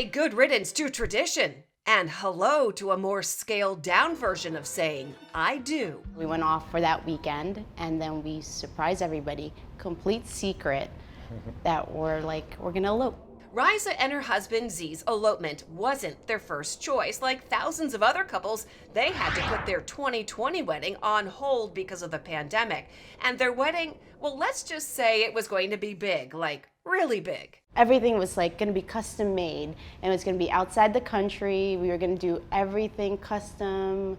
Say good riddance to tradition. And hello to a more scaled down version of saying, I do. We went off for that weekend and then we surprised everybody, complete secret, that we're gonna elope. Riza and her husband Z's elopement wasn't their first choice. Like thousands of other couples, they had to put their 2020 wedding on hold because of the pandemic. And their wedding, well, let's just say it was going to be big, like really big. Everything was gonna be custom made, and it was gonna be outside the country. We were gonna do everything custom,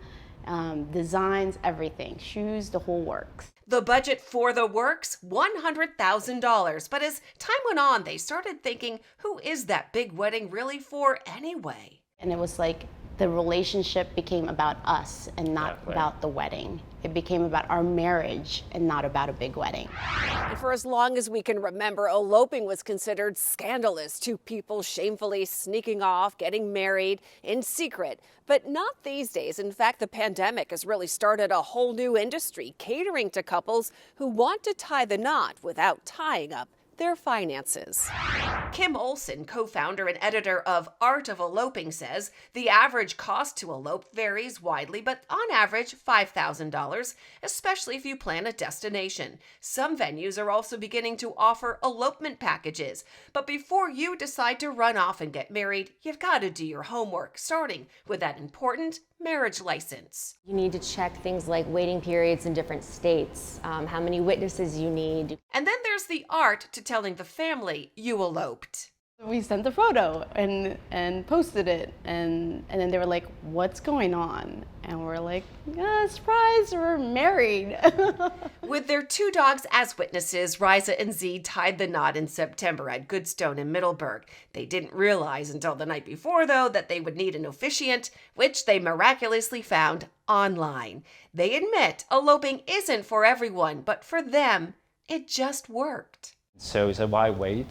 designs, everything, shoes, the whole works. The budget for the works, $100,000. But as time went on, they started thinking, who is that big wedding really for anyway? And it was the relationship became about us and not about the wedding. It became about our marriage and not about a big wedding. And for as long as we can remember, eloping was considered scandalous. Two people shamefully sneaking off, getting married in secret. But not these days. In fact, the pandemic has really started a whole new industry catering to couples who want to tie the knot without tying up their finances. Kim Olson, co-founder and editor of Art of Eloping, says the average cost to elope varies widely, but on average $5,000, especially if you plan a destination. Some venues are also beginning to offer elopement packages. But before you decide to run off and get married, you've got to do your homework, starting with that important marriage license. You need to check things like waiting periods in different states, how many witnesses you need. And then there's the art to telling the family you eloped. We sent the photo and posted it, and then they were like, what's going on? And we're like, surprise, we're married. With their two dogs as witnesses, Riza and Z tied the knot in September at Goodstone in Middleburg. They didn't realize until the night before, though, that they would need an officiant, which they miraculously found online. They admit eloping isn't for everyone, but for them, it just worked. So we said, why wait?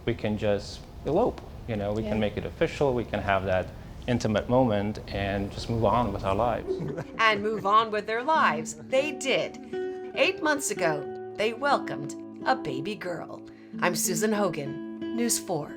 We can just elope. We can make it official. We can have that intimate moment and just move on with our lives. And move on with their lives. They did. 8 months ago, they welcomed a baby girl. I'm Susan Hogan, News 4.